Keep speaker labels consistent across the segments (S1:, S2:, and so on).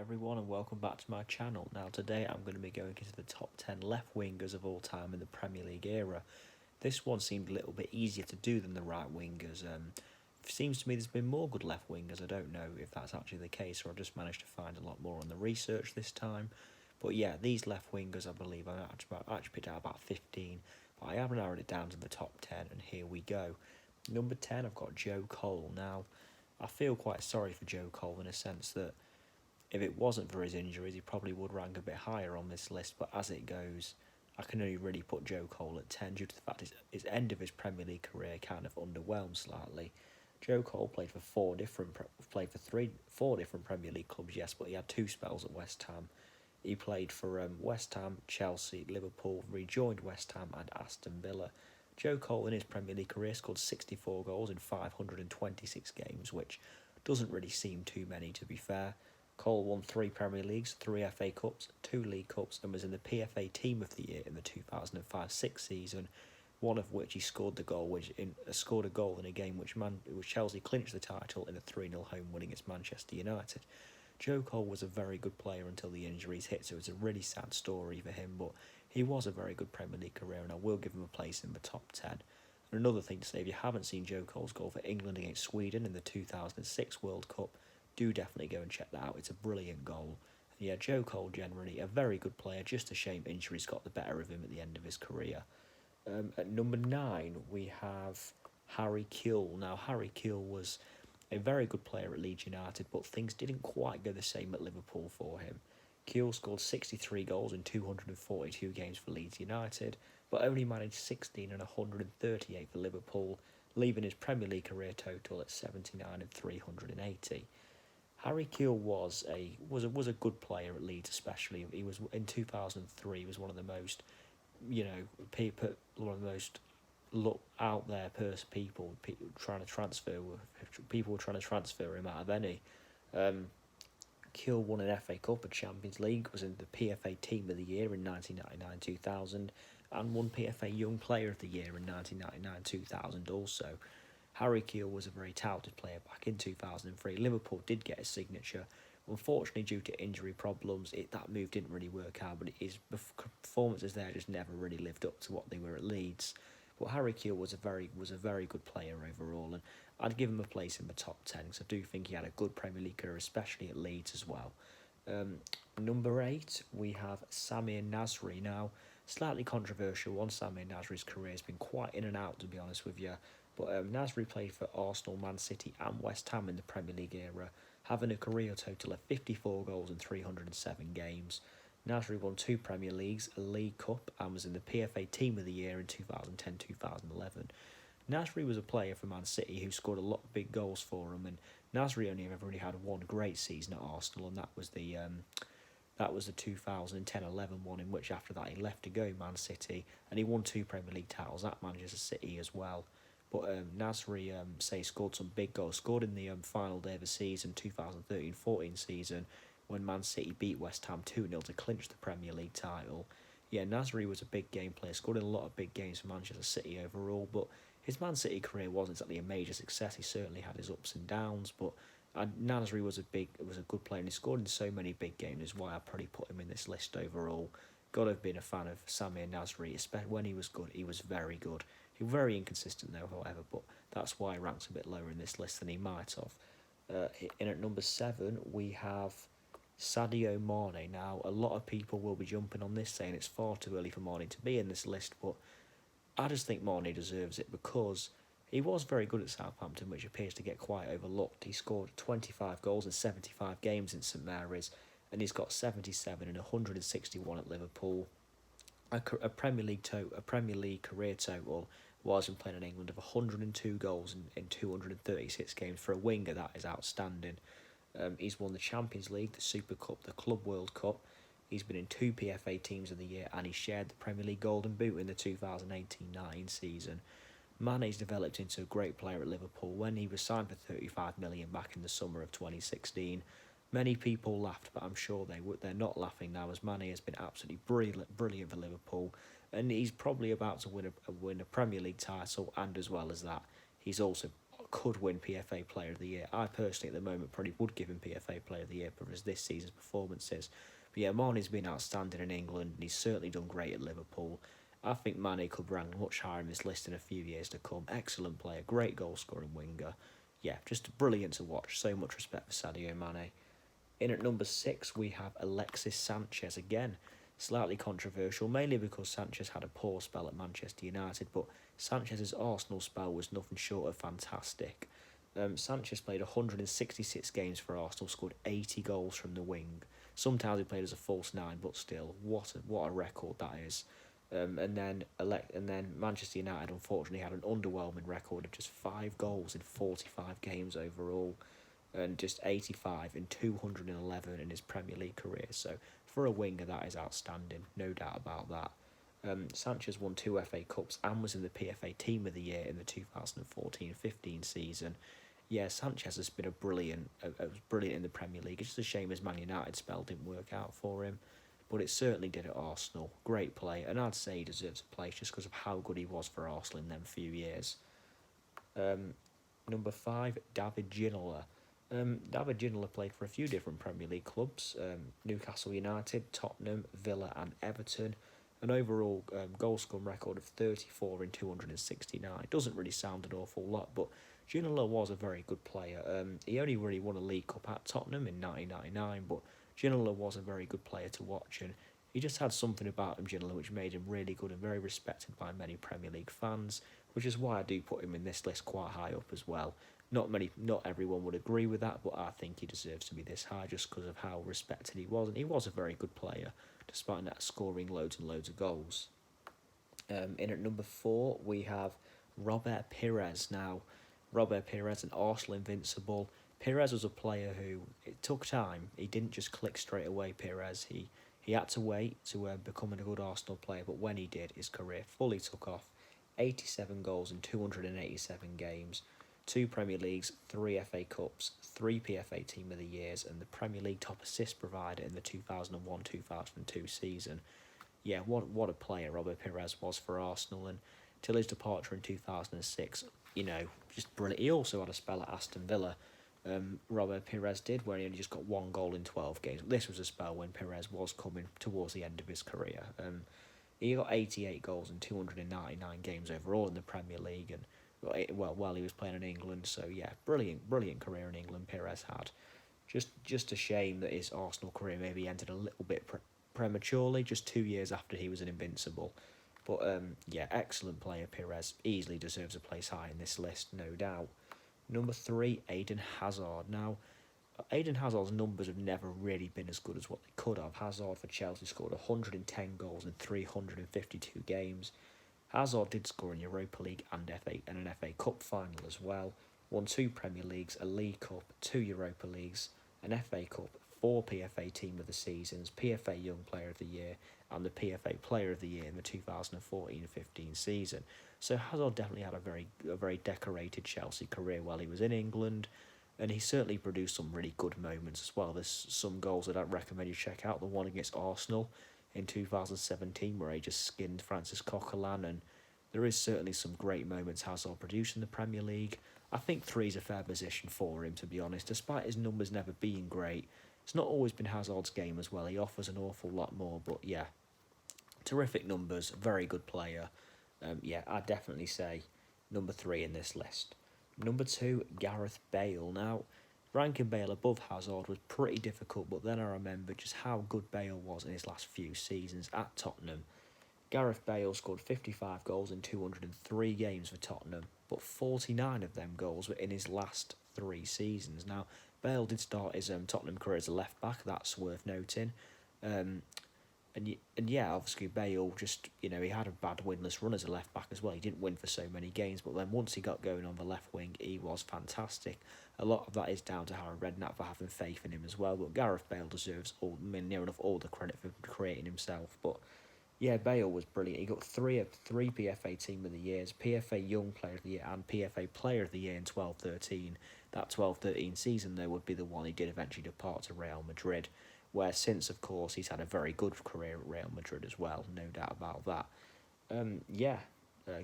S1: everyone and welcome back to my channel. Now today I'm going to be going into the top 10 left wingers of all time in the Premier League era. This one seemed a little bit easier to do than the right wingers. It seems to me there's been more good left wingers. I don't know if that's actually the case, or I've just managed to find a lot more on the research this time. But yeah, these left wingers, I believe I actually picked out about 15, but I have narrowed it down to the top 10, and here we go. Number 10, I've got Joe Cole. Now, I feel quite sorry for Joe Cole in a sense that if it wasn't for his injuries, he probably would rank a bit higher on this list, but as it goes, I can only really put Joe Cole at 10 due to the fact his end of his Premier League career kind of underwhelmed slightly. Joe Cole played for four different Premier League clubs, yes, but he had two spells at West Ham. He played for West Ham, Chelsea, Liverpool, rejoined West Ham and Aston Villa. Joe Cole in his Premier League career scored 64 goals in 526 games, which doesn't really seem too many to be fair. Cole won 3 Premier Leagues, 3 FA Cups, 2 League Cups, and was in the PFA Team of the Year in the 2005-06 season, one of which he scored a goal in a game which Chelsea clinched the title in a 3-0 home win against Manchester United. Joe Cole was a very good player until the injuries hit, so it's a really sad story for him, but he was a very good Premier League career, and I will give him a place in the top 10. And another thing to say, if you haven't seen Joe Cole's goal for England against Sweden in the 2006 World Cup, do definitely go and check that out. It's a brilliant goal. And yeah, Joe Cole generally a very good player, just a shame injuries got the better of him at the end of his career. At number 9, we have Harry Kewell. Now, Harry Kewell was a very good player at Leeds United, but things didn't quite go the same at Liverpool for him. Kewell scored 63 goals in 242 games for Leeds United, but only managed 16 and 138 for Liverpool, leaving his Premier League career total at 79 and 380. Harry Kewell was a good player at Leeds, especially. He was in 2003. He was one of the most, one of the most out there people trying to transfer. People were trying to transfer him out of any. Kewell won an FA Cup, a Champions League, was in the PFA Team of the Year in 1999-2000, and won PFA Young Player of the Year in 1999-2000 also. Harry Kewell was a very touted player back in 2003. Liverpool did get his signature. Unfortunately, due to injury problems, that move didn't really work out, but his performances there just never really lived up to what they were at Leeds. But Harry Kewell was a very good player overall, and I'd give him a place in the top 10 because I do think he had a good Premier League career, especially at Leeds as well. Number 8, we have Samir Nasri. Now, slightly controversial one. Samir Nasri's career has been quite in and out, to be honest with you. But Nasri played for Arsenal, Man City and West Ham in the Premier League era, having a career total of 54 goals in 307 games. Nasri won 2 Premier Leagues, a League Cup, and was in the PFA Team of the Year in 2010-2011. Nasri was a player for Man City who scored a lot of big goals for him, and Nasri only ever really had one great season at Arsenal, and that was the 2010-11 one, in which after that he left to go Man City, and he won 2 Premier League titles at Manchester City as well. But Nasri scored some big goals. Scored in the final day of the season, 2013-14 season, when Man City beat West Ham 2-0 to clinch the Premier League title. Yeah, Nasri was a big game player, scored in a lot of big games for Manchester City overall, but his Man City career wasn't exactly a major success. He certainly had his ups and downs, but Nasri was a good player, and he scored in so many big games, is why I probably put him in this list overall. Got to have been a fan of Samir Nasri, especially when he was good. He was very good. He was very inconsistent though, however, but that's why he ranks a bit lower in this list than he might have. In at number 7, we have Sadio Mane. Now, a lot of people will be jumping on this, saying it's far too early for Mane to be in this list, but I just think Mane deserves it because he was very good at Southampton, which appears to get quite overlooked. He scored 25 goals in 75 games in St Mary's, and he's got 77 and 161 at Liverpool. A Premier League career total was in playing in England of 102 goals in 236 games. For a winger, that is outstanding. He's won the Champions League, the Super Cup, the Club World Cup. He's been in 2 PFA Teams of the Year, and he shared the Premier League Golden Boot in the 2018-19 season. Mane's developed into a great player at Liverpool when he was signed for 35 million back in the summer of 2016. Many people laughed, but I'm sure they're not laughing now, as Mane has been absolutely brilliant for Liverpool, and he's probably about to win a Premier League title, and as well as that, he's also could win PFA Player of the Year. I personally, at the moment, probably would give him PFA Player of the Year for this season's performances. But yeah, Mane's been outstanding in England, and he's certainly done great at Liverpool. I think Mane could rank much higher in this list in a few years to come. Excellent player, great goal-scoring winger. Yeah, just brilliant to watch. So much respect for Sadio Mane. In at number 6, we have Alexis Sanchez again. Slightly controversial, mainly because Sanchez had a poor spell at Manchester United, but Sanchez's Arsenal spell was nothing short of fantastic. Sanchez played 166 games for Arsenal, scored 80 goals from the wing. Sometimes he played as a false nine, but still, what a record that is. And then Manchester United unfortunately had an underwhelming record of just 5 goals in 45 games overall, and just 85 in 211 in his Premier League career. So for a winger, that is outstanding, no doubt about that. Sanchez won 2 FA Cups and was in the PFA Team of the Year in the 2014-15 season. Yeah, Sanchez has been brilliant in the Premier League. It's just a shame his Man United spell didn't work out for him, but it certainly did at Arsenal. Great player, and I'd say he deserves a place just because of how good he was for Arsenal in them few years. Number 5, David Ginola. David Ginola played for a few different Premier League clubs, Newcastle United, Tottenham, Villa and Everton. An overall goal scoring record of 34 in 269. Doesn't really sound an awful lot, but Ginola was a very good player. He only really won a League Cup at Tottenham in 1999, but Ginola was a very good player to watch, and he just had something about him, Ginola, which made him really good and very respected by many Premier League fans, which is why I do put him in this list quite high up as well. Not everyone would agree with that, but I think he deserves to be this high just because of how respected he was, and he was a very good player, despite not scoring loads and loads of goals. In at number 4, we have Robert Pires. Now, Robert Pires, an Arsenal invincible. Pires was a player who, it took time. He didn't just click straight away, Pires. He had to wait to become a good Arsenal player, but when he did, his career fully took off. 87 goals in 287 games. 2 Premier Leagues, 3 FA Cups, 3 PFA Team of the Years, and the Premier League top assist provider in the 2001-2002 season. Yeah, what a player Robert Pires was for Arsenal, and till his departure in 2006, just brilliant. He also had a spell at Aston Villa, Robert Pires did, where he only just got 1 goal in 12 games. This was a spell when Pires was coming towards the end of his career. He got 88 goals in 299 games overall in the Premier League, and while he was playing in England. So yeah, brilliant career in England Pires had. Just a shame that his Arsenal career maybe ended a little bit prematurely, just 2 years after he was an invincible. But yeah, excellent player Pires. Easily deserves a place high in this list, no doubt. Number 3, Eden Hazard. Now, Eden Hazard's numbers have never really been as good as what they could have. Hazard for Chelsea scored 110 goals in 352 games. Hazard did score in Europa League and an FA Cup final as well. Won 2 Premier Leagues, a League Cup, 2 Europa Leagues, an FA Cup, 4 PFA Team of the Seasons, PFA Young Player of the Year, and the PFA Player of the Year in the 2014-15 season. So Hazard definitely had a very decorated Chelsea career while he was in England, and he certainly produced some really good moments as well. There's some goals that I'd recommend you check out. The one against Arsenal in 2017 where he just skinned Francis Coquelin, and there is certainly some great moments Hazard produced in the Premier League. I think 3 is a fair position for him, to be honest, despite his numbers never being great. It's not always been Hazard's game as well. He offers an awful lot more, but yeah, terrific numbers, very good player. Yeah, I'd definitely say number 3 in this list. Number 2, Gareth Bale. Now, ranking Bale above Hazard was pretty difficult, but then I remembered just how good Bale was in his last few seasons at Tottenham. Gareth Bale scored 55 goals in 203 games for Tottenham, but 49 of them goals were in his last 3 seasons. Now, Bale did start his Tottenham career as a left-back, that's worth noting. And yeah, obviously Bale just, he had a bad winless run as a left-back as well. He didn't win for so many games, but then once he got going on the left wing, he was fantastic. A lot of that is down to Harry Redknapp for having faith in him as well, but Gareth Bale deserves near enough all the credit for creating himself. But yeah, Bale was brilliant. He got 3 PFA Team of the Years, PFA Young Player of the Year and PFA Player of the Year in 12-13. That 12-13 season, though, would be the one he did eventually depart to Real Madrid, where since, of course, he's had a very good career at Real Madrid as well, no doubt about that. Yeah,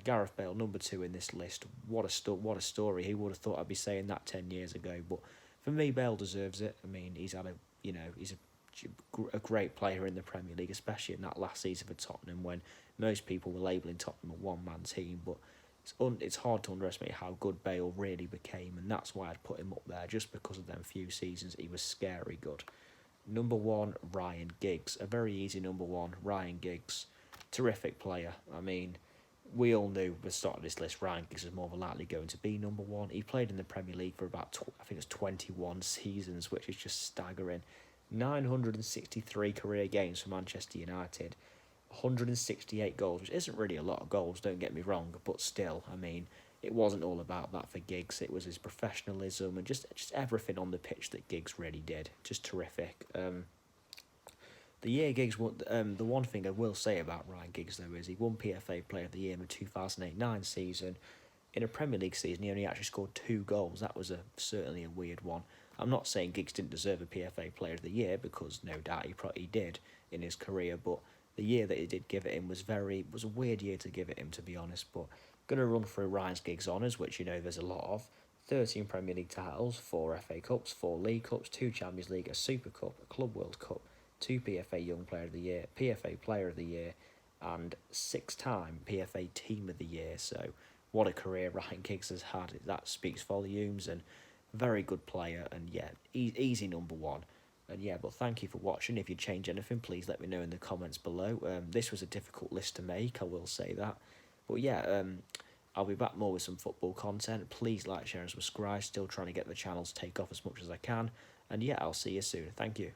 S1: Gareth Bale, number 2 in this list. What a story. Who would have thought I'd be saying that 10 years ago? But for me, Bale deserves it. I mean, he's a great player in the Premier League, especially in that last season for Tottenham when most people were labelling Tottenham a one-man team. But it's hard to underestimate how good Bale really became, and that's why I'd put him up there, just because of them few seasons. He was scary good. Number 1, Ryan Giggs. A very easy number 1, Ryan Giggs. Terrific player. I mean, we all knew at the start of this list Ryan Giggs was more than likely going to be number 1. He played in the Premier League for about, I think it was 21 seasons, which is just staggering. 963 career games for Manchester United. 168 goals, which isn't really a lot of goals, don't get me wrong, but still, I mean, it wasn't all about that for Giggs. It was his professionalism and just everything on the pitch that Giggs really did. Just terrific. The year Giggs won, the one thing I will say about Ryan Giggs, though, is he won PFA Player of the Year in the 2008-9 season. In a Premier League season, he only actually scored 2 goals. That was certainly a weird one. I'm not saying Giggs didn't deserve a PFA Player of the Year, because no doubt he did in his career, but the year that he did give it him was a weird year to give it him, to be honest. But going to run through Ryan Giggs' honours, which there's a lot of. 13 Premier League titles, 4 FA Cups, 4 League Cups, 2 Champions League, a Super Cup, a Club World Cup, 2 PFA Young Player of the Year, PFA Player of the Year, and 6-time PFA Team of the Year. So what a career Ryan Giggs has had. That speaks volumes, and very good player, and yeah, easy number 1. And yeah, but thank you for watching. If you change anything, please let me know in the comments below. This was a difficult list to make, I will say that. But yeah, I'll be back more with some football content. Please like, share and subscribe. Still trying to get the channel to take off as much as I can. And yeah, I'll see you soon. Thank you.